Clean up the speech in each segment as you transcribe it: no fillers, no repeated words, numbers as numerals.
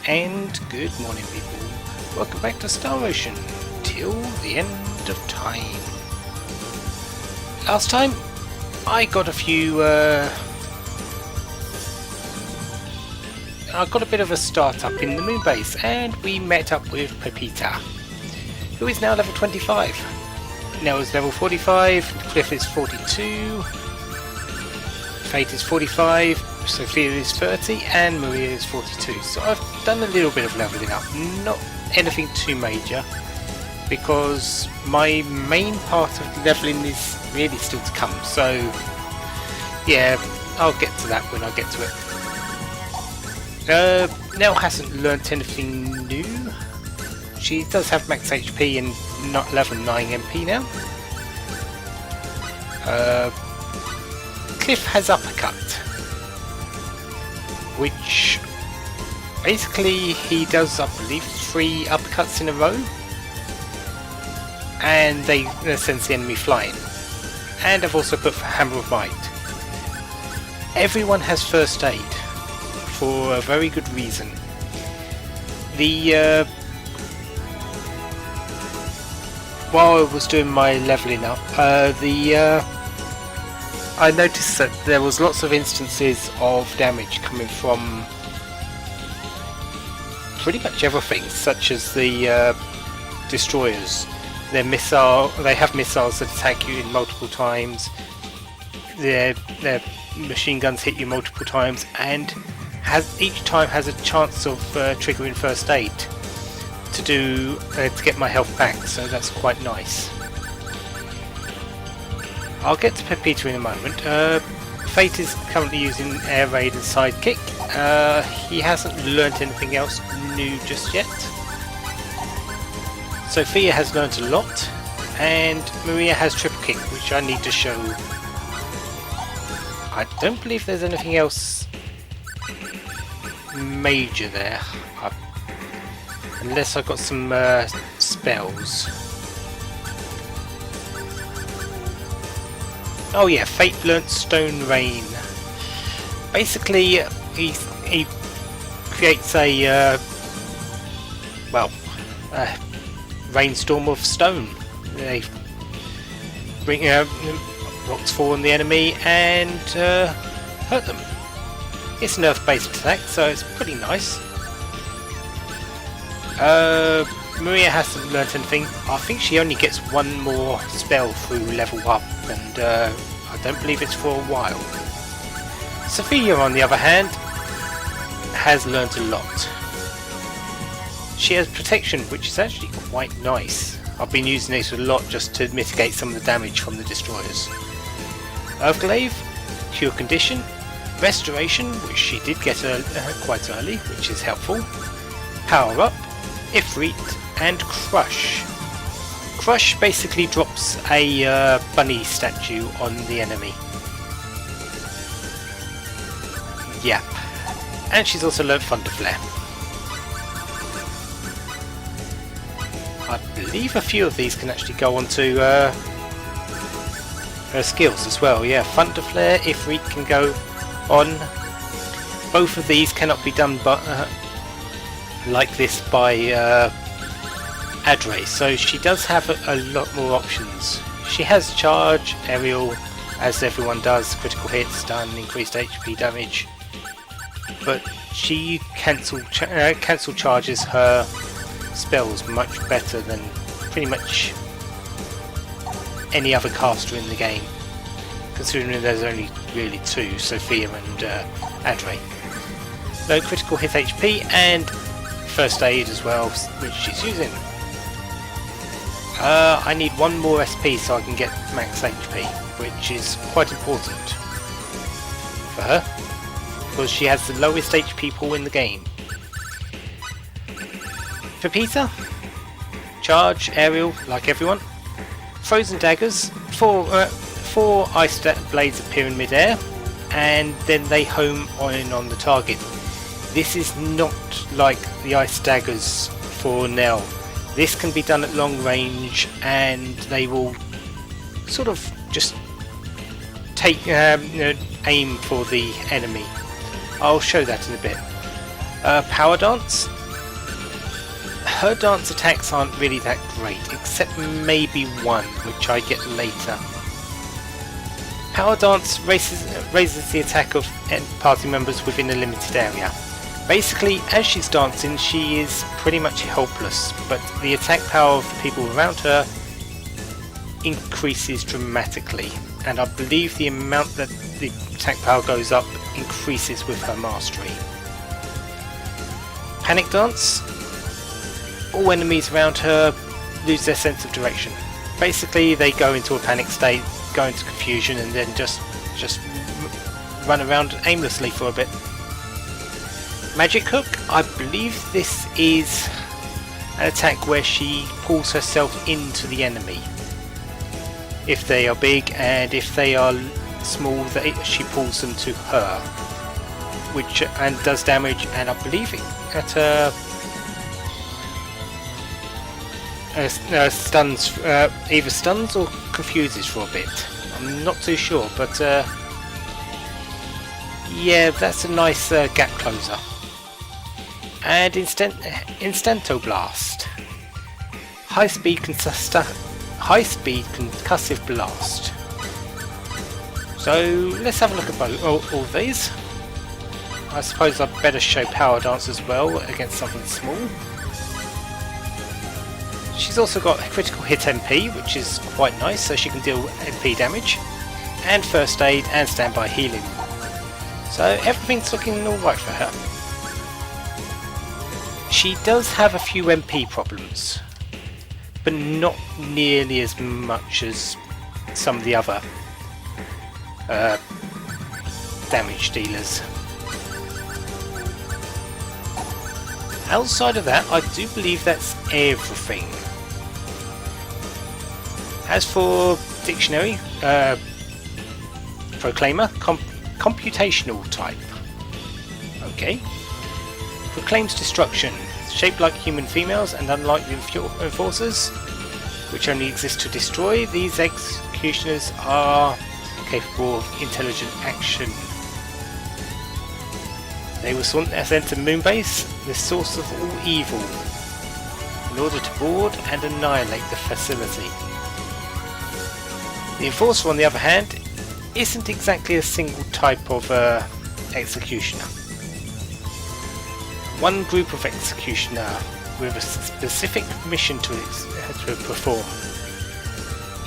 and good morning people. Welcome back to Star Ocean, till the end of time. Last time I got a few I got a bit of a start up in the Moonbase and we met up with Pepita, who is now level 25. Nell's level 45, Cliff is 42, Fate is 45, Sophia is 30 and Maria is 42. So I've done a little bit of leveling up, not anything too major, because my main part of leveling is really still to come. So yeah, I'll get to that when I get to it. Nell hasn't learnt anything new. She does have max HP and not level 9 MP now. Cliff has uppercut, which basically he does, I believe, 3 uppercuts in a row, and they sends the enemy flying. And I've also put for Hammer of Might. Everyone has first aid for a very good reason. While I was doing my leveling up, I noticed that there was lots of instances of damage coming from pretty much everything, such as the destroyers. They have missiles that attack you in multiple times. Their machine guns hit you multiple times, and each time has a chance of triggering first aid to get my health back. So that's quite nice. I'll get to Pepita in a moment. Fate is currently using Air Raid as sidekick. He hasn't learnt anything else new just yet. Sophia has learnt a lot, and Maria has triple kick, which I need to show. I don't believe there's anything else major there, unless I've got some spells. Oh yeah, Fate learnt Stone Rain. Basically, he creates a rainstorm of stone. They bring rocks fall on the enemy and hurt them. It's an earth-based attack, so it's pretty nice. Maria hasn't learnt anything. I think she only gets one more spell through level up, and I don't believe it's for a while. Sophia, on the other hand, has learnt a lot. She has protection, which is actually quite nice. I've been using it a lot just to mitigate some of the damage from the destroyers. Earthglaive, Cure Condition, Restoration, which she did get quite early, which is helpful. Power Up, Ifrit, and Crush. Crush basically drops a bunny statue on the enemy. Yeah. And she's also learnt Thunder Flare. I believe a few of these can actually go onto her skills as well. Yeah, Thunder Flare, Ifrit can go on. Both of these cannot be done like this by Adre, so she does have a lot more options. She has Charge, Aerial, as everyone does, critical hit, stun, increased HP damage, but she cancel charges her spells much better than pretty much any other caster in the game, considering there's only really 2, Sophia and Adre. Low critical hit HP and first aid as well, which she's using. I need one more SP so I can get max HP, which is quite important for her, because she has the lowest HP pool in the game. Pepita, Charge, Aerial, like everyone. Frozen Daggers, 4 ice blades appear in mid-air, and then they home on the target. This is not like the ice daggers for Nell. This can be done at long range, and they will sort of just take aim for the enemy. I'll show that in a bit. Power Dance, her dance attacks aren't really that great, except maybe one, which I get later. Power Dance raises the attack of party members within a limited area. Basically, as she's dancing, she is pretty much helpless, but the attack power of the people around her increases dramatically, and I believe the amount that the attack power goes up increases with her mastery. Panic Dance. All enemies around her lose their sense of direction. Basically, they go into a panic state, go into confusion, and then just run around aimlessly for a bit. Magic Hook, I believe this is an attack where she pulls herself into the enemy. If they are big, and if they are small, she pulls them to her, which and does damage, and I believe at stuns, either stuns or confuses for a bit. I'm not too sure, but yeah, that's a nice gap closer. And Instanto Blast, high speed concussive blast. So let's have a look at all of these. I suppose I'd better show Power Dance as well against something small. She's also got critical hit MP, which is quite nice, so she can deal MP damage, and first aid and standby healing. So everything's looking alright for her. She does have a few MP problems, but not nearly as much as some of the other damage dealers. Outside of that, I do believe that's everything. As for dictionary, Proclaimer, computational type. Okay. Proclaims destruction, shaped like human females and unlike the enforcers, which only exist to destroy. These executioners are capable of intelligent action. They were sent to Moonbase, the source of all evil, in order to board and annihilate the facility. The Enforcer, on the other hand, isn't exactly a single type of executioner. One group of executioner with a specific mission to perform.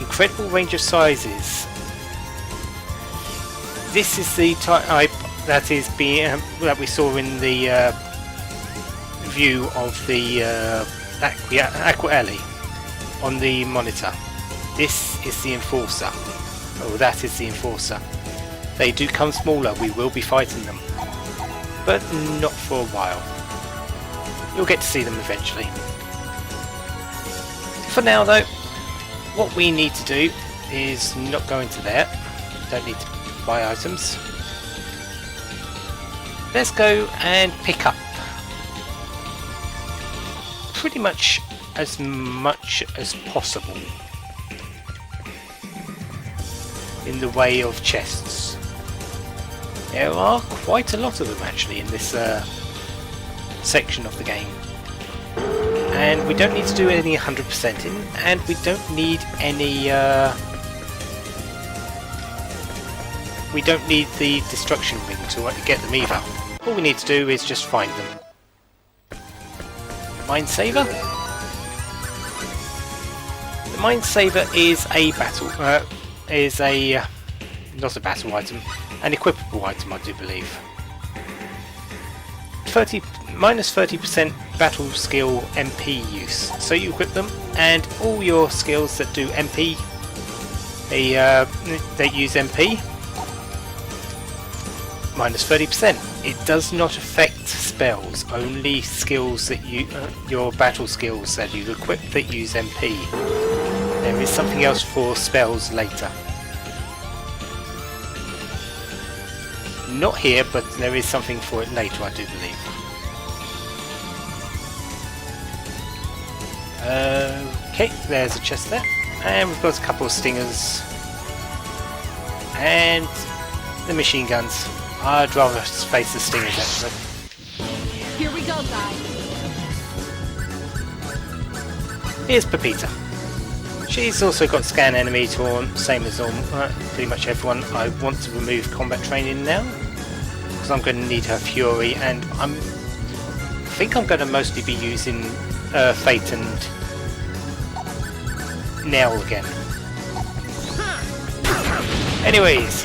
Incredible range of sizes. This is the type that is that we saw in the view of the Aqua Alley on the monitor. This is the Enforcer. Oh, that is the Enforcer. They do come smaller, we will be fighting them. But not for a while. You'll get to see them eventually. For now though, what we need to do is not go into there. Don't need to buy items. Let's go and pick up pretty much as possible in the way of chests. There are quite a lot of them actually in this section of the game, and we don't need to do any 100%ing, and we don't need any we don't need the destruction ring to get them either. All we need to do is just find them. Mine Saver. The Mine Saver is a battle not a battle item, an equipable item, I do believe. Minus 30% battle skill MP use. So you equip them, and all your skills that do MP, they use MP. Minus 30%. It does not affect spells, only skills that your battle skills that you equip that use MP. There is something else for spells later. Not here, but there is something for it later, I do believe. Okay, there's a chest there, and we've got a couple of stingers and the machine guns. I'd rather face the stingers actually. Here we go, guys. Here's Pepita. She's also got scan enemy torn, same as pretty much everyone. I want to remove combat training now, because I'm going to need her fury, and I think I'm going to mostly be using Fate and Nail again. Anyways.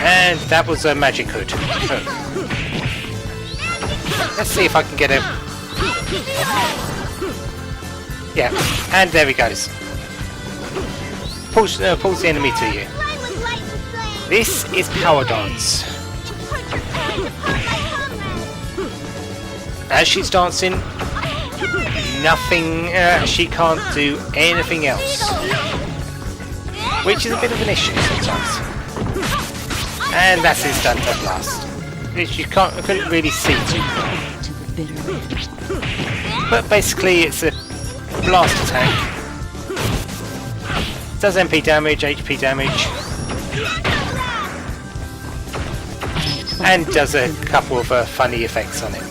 And that was a magic hood. Let's see if I can get him. Yeah, and there he goes. Pulls the enemy to you. This is Power Dance. As she's dancing, nothing, she can't do anything else. Which is a bit of an issue sometimes. And that's his done at last. Which I couldn't really see too well. But basically it's a blast attack. Does MP damage, HP damage. And does a couple of funny effects on it.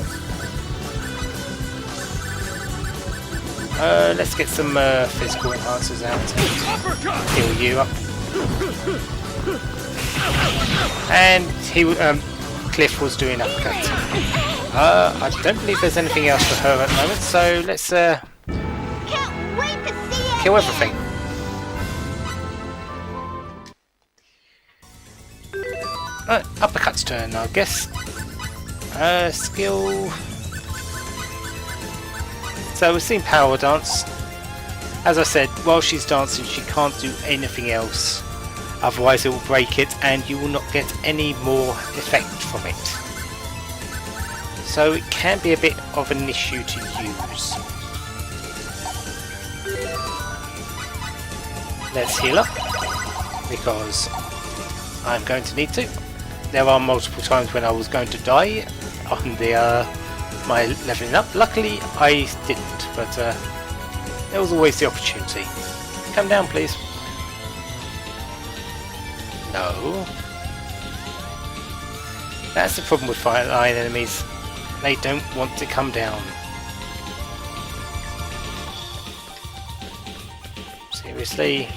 Let's get some physical enhancers out and heal you up. And Cliff was doing uppercut. I don't believe there's anything else for her at the moment, so let's kill everything. Uppercut's turn, I guess. Skill. So we've seen Power Dance. As I said, while she's dancing, she can't do anything else. Otherwise, it will break it, and you will not get any more effect from it. So it can be a bit of an issue to use. Let's heal up, because I'm going to need to. There are multiple times when I was going to die on the my leveling up. Luckily, I didn't, but there was always the opportunity. Come down, please. No. That's the problem with fire line enemies. They don't want to come down. Seriously?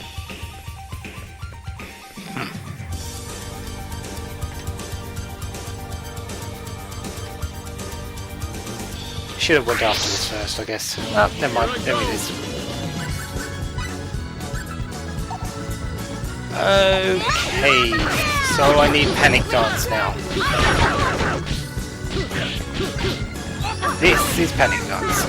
Should have went after this first, I guess. Oh, never mind. There it is. Okay, so I need Panic Dance now. This is Panic Dance.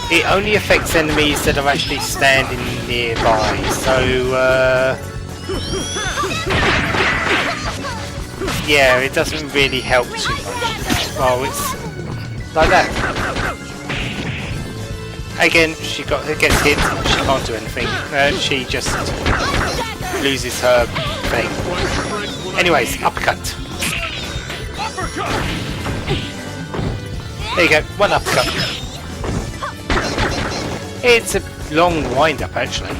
It only affects enemies that are actually standing nearby, so yeah, it doesn't really help too much. Well, it's like that. Again, she gets hit, she can't do anything. She just loses her thing. Anyways, uppercut. There you go, one uppercut. It's a long wind-up, actually.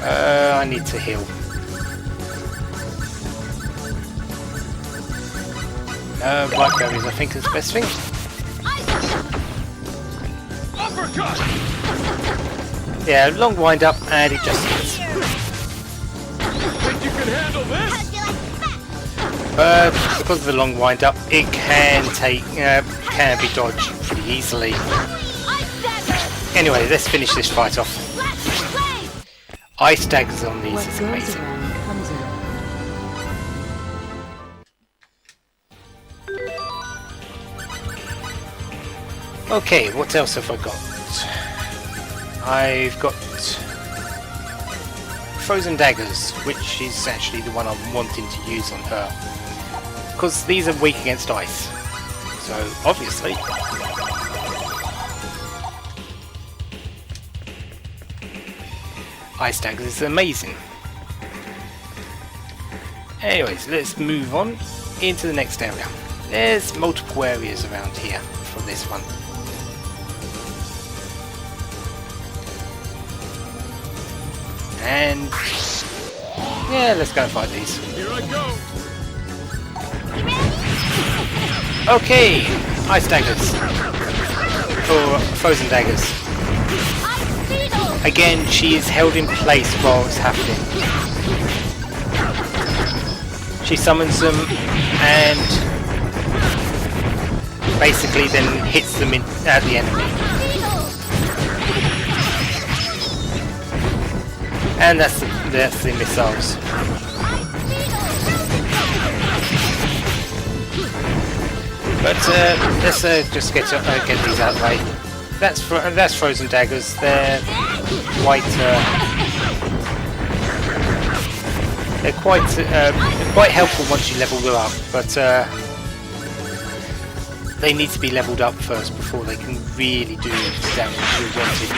I need to heal. Black berries, I think, is the best thing. Yeah, long wind up, and it just hits. Think you can handle this? Because of the long wind up, it can be dodged pretty easily. Anyway, let's finish this fight off. Ice daggers on these is amazing. Okay, what else have I got? I've got Frozen Daggers, which is actually the one I'm wanting to use on her. Because these are weak against ice. So, obviously. Ice Daggers is amazing. Anyways, let's move on into the next area. There's multiple areas around here for this one. And Yeah, let's go and fight these. Here I go. Okay, ice daggers. For frozen daggers. Again, she is held in place while it's happening. She summons them and basically then hits them at the enemy. And that's the missiles. But let's just get these out of the way. That's frozen daggers. They're quite quite helpful once you level them up, but they need to be leveled up first before they can really do the damage you wanted.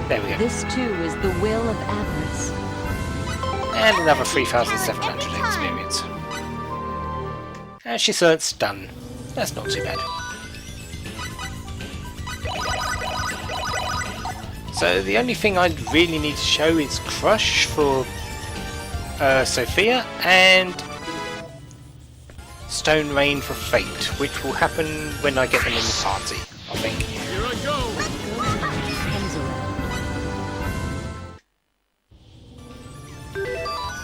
There we go. This too is the will of avarice. And another 3,700 experience. And she's done. That's not too bad. So the only thing I really need to show is Crush for Sophia and Stone Rain for Fate, which will happen when I get them in the party, I think. Here I go.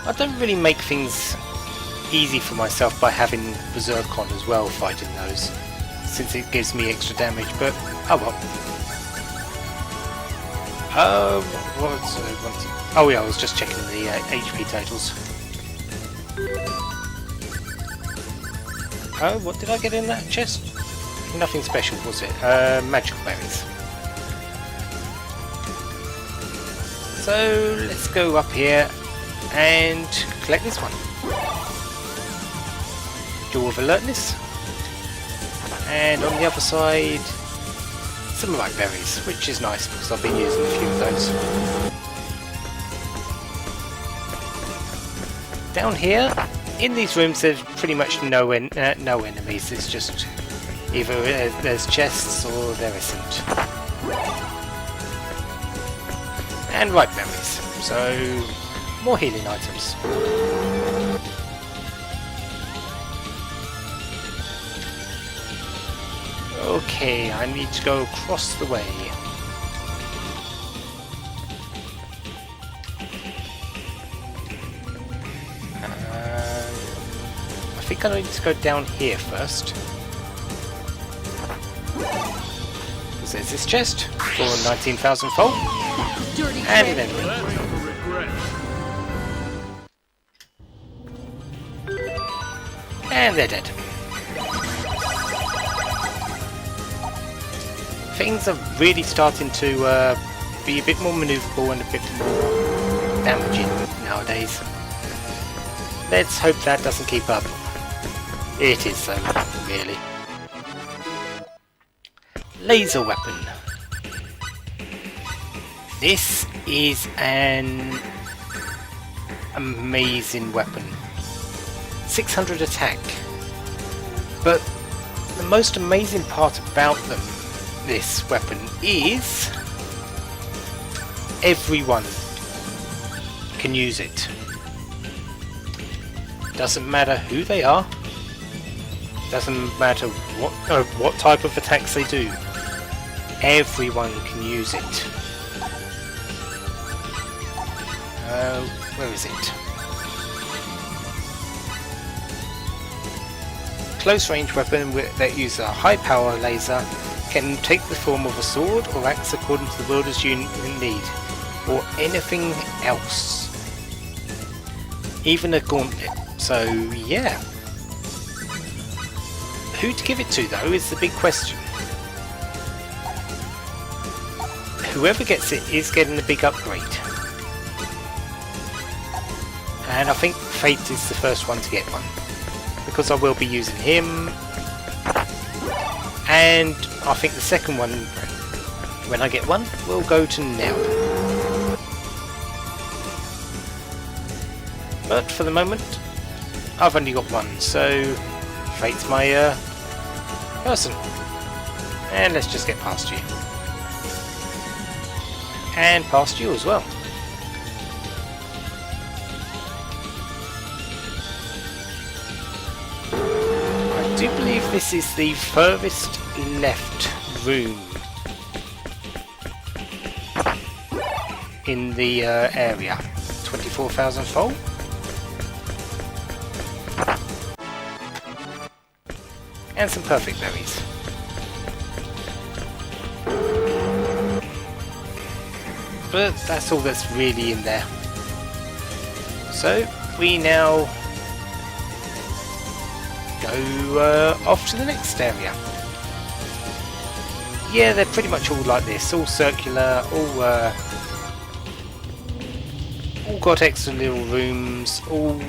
I don't really make things easy for myself by having Berserk on as well, fighting those, since it gives me extra damage, but oh well. Oh yeah, I was just checking the HP totals. Oh, what did I get in that chest? Nothing special, was it? Magical berries. So let's go up here and collect this one. Jewel of Alertness. And on the other side, some ripe berries, which is nice because I've been using a few of those. Down here, in these rooms, there's pretty much no enemies. It's just either there's chests or there isn't. And ripe berries, so more healing items. Okay, I need to go across the way. I think I need to go down here first. Because there's this chest for 19,000 fold. And an enemy. And they're dead. Things are really starting to be a bit more maneuverable and a bit more damaging nowadays. Let's hope that doesn't keep up. It is though, really. Laser weapon. This is an amazing weapon. 600 attack. But the most amazing part about this weapon is everyone can use it. Doesn't matter who they are. Doesn't matter what type of attacks they do. Everyone can use it. Where is it? Close range weapon that uses a high power laser can take the form of a sword or axe according to the wielder's unit need, or anything else. Even a gauntlet. So yeah. Who to give it to though is the big question. Whoever gets it is getting a big upgrade. And I think Fate is the first one to get one, because I will be using him. And I think the second one, when I get one, will go to Nell. But for the moment, I've only got one, so Fate's my person. And let's just get past you. And past you as well. I do believe this is the furthest left room in the area. 24,000 fold. And some perfect berries. But that's all that's really in there. So we now go off to the next area. Yeah, they're pretty much all like this, all circular, all got extra little rooms, all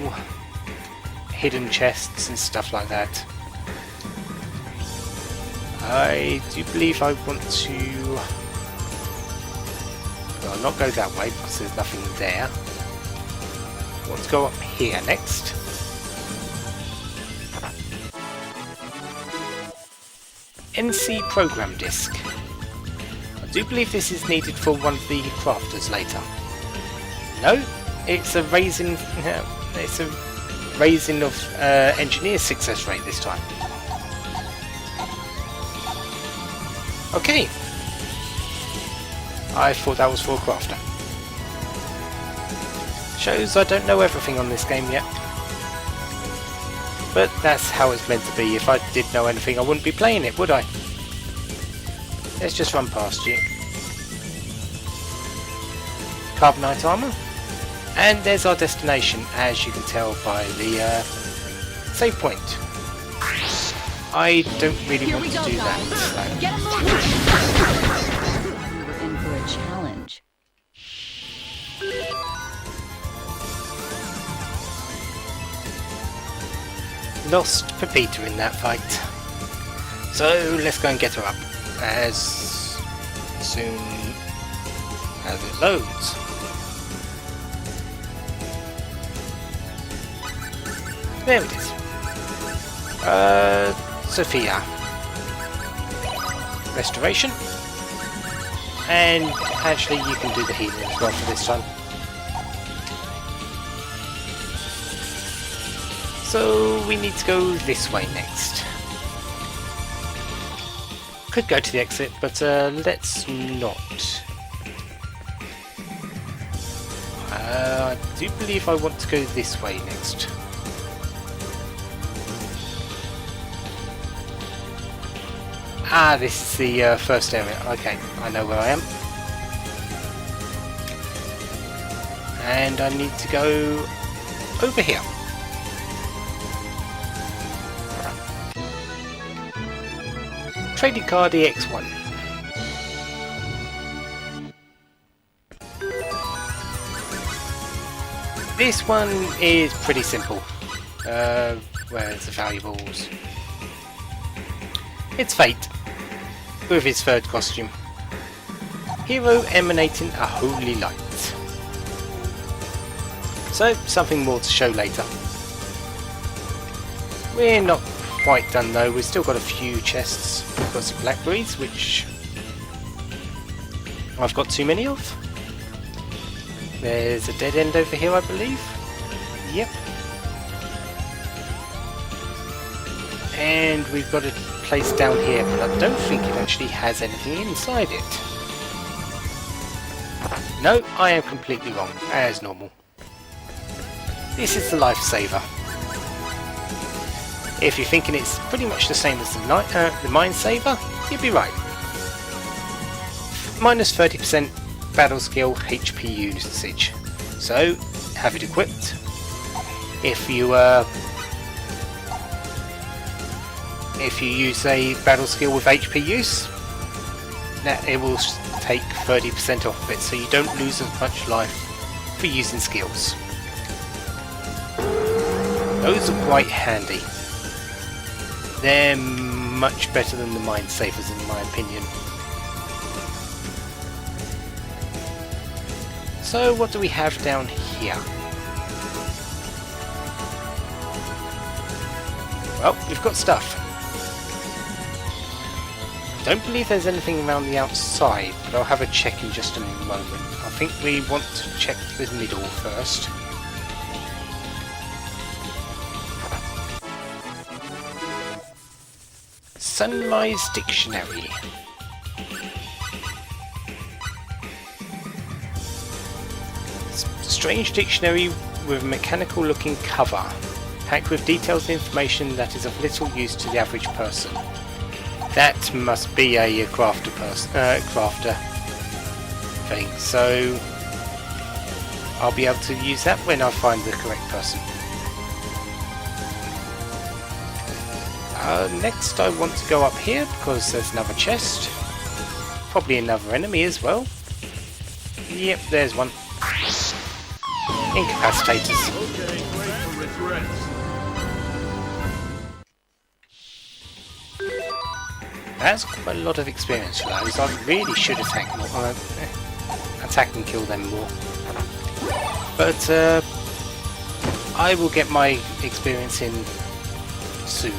hidden chests and stuff like that. I do believe I want to... well, not go that way because there's nothing there. I want to go up here next. NC program disk. I do believe this is needed for one of the crafters later. No, it's a raising. It's a raising of engineer success rate this time. Okay. I thought that was for a crafter. Shows I don't know everything on this game yet. But that's how it's meant to be. If I did know anything, I wouldn't be playing it, would I? Let's just run past you. Carbonite armor. And there's our destination, as you can tell by the save point. I don't really want to do that. So. Get moving! We're in for a challenge. Lost Pepita in that fight. So let's go and get her up as soon as it loads. There it is. Sophia. Restoration. And actually you can do the healing as well for this time. So we need to go this way next. Could go to the exit, but let's not. I do believe I want to go this way next. Ah, this is the first area. Okay, I know where I am. And I need to go over here. Trading card EX1. This one is pretty simple. Where's the valuables? It's Fate, with his third costume. Hero emanating a holy light. So, something more to show later. We're not quite done though, we've still got a few chests. We've got some blackberries, which I've got too many of. There's a dead end over here, I believe. Yep. And we've got a place down here, but I don't think it actually has anything inside it. No, I am completely wrong, as normal. This is the lifesaver. If you're thinking it's pretty much the same as the mine saver, you'd be right. Minus 30% battle skill HP usage. So, have it equipped. If you use a battle skill with HP use, that it will take 30% off of it, so you don't lose as much life for using skills. Those are quite handy. They're much better than the mine savers in my opinion. So what do we have down here? Well, we've got stuff. don't believe there's anything around the outside, but I'll have a check in just a moment. I think we want to check the middle first. Sunrise Dictionary. Strange dictionary with a mechanical looking cover, packed with detailed information that is of little use to the average person. That must be a crafter thing, so I'll be able to use that when I find the correct person. Next I want to go up here because there's another chest. Probably another enemy as well. Yep, there's one. Incapacitators. Okay, great for regrets. That's quite a lot of experience for those. I really should attack and kill them more. But I will get my experience in soon.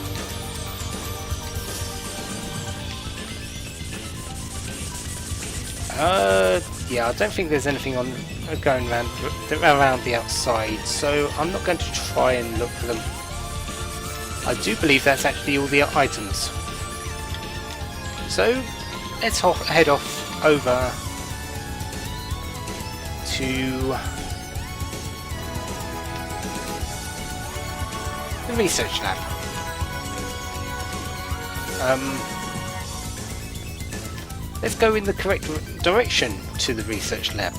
Yeah, I don't think there's anything on going around the outside, so I'm not going to try and look for them. I do believe that's actually all the items. So let's head off over to the research lab. Let's go in the correct direction to the research lab.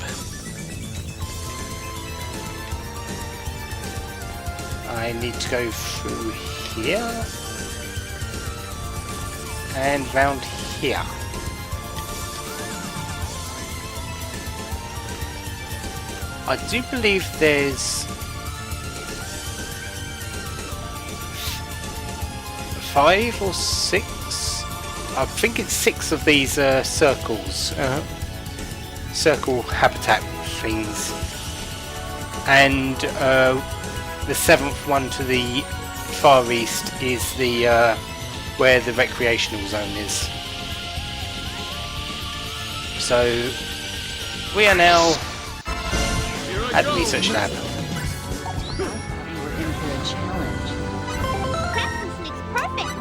I need to go through here and round here. I do believe there's 5 or 6. I think it's 6 of these circles, circle habitat things, and the 7th one to the far east is the where the recreational zone is. So we are now at the research lab. You were in for a challenge. Practice makes perfect.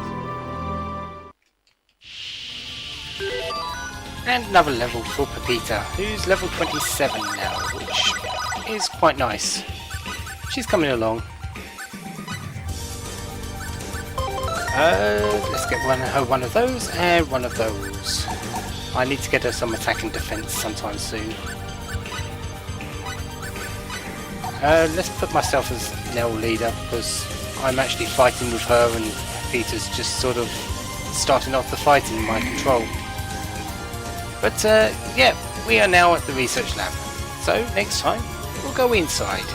And another level for Pepita, who's level 27 now, which is quite nice. She's coming along. Let's get one of those and one of those. I need to get her some attack and defense sometime soon. Let's put myself as Nell leader because I'm actually fighting with her and Peter's just sort of starting off the fight in my control. But yeah, we are now at the research lab. So next time we'll go inside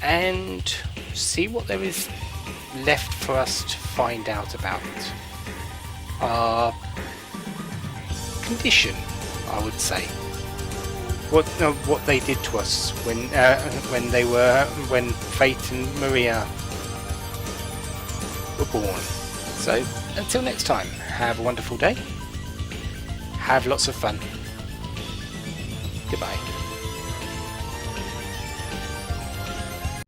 and see what there is left for us to find out about our condition, I would say. What they did to us when Fate and Maria were born. So until next time, have a wonderful day. Have lots of fun. Goodbye.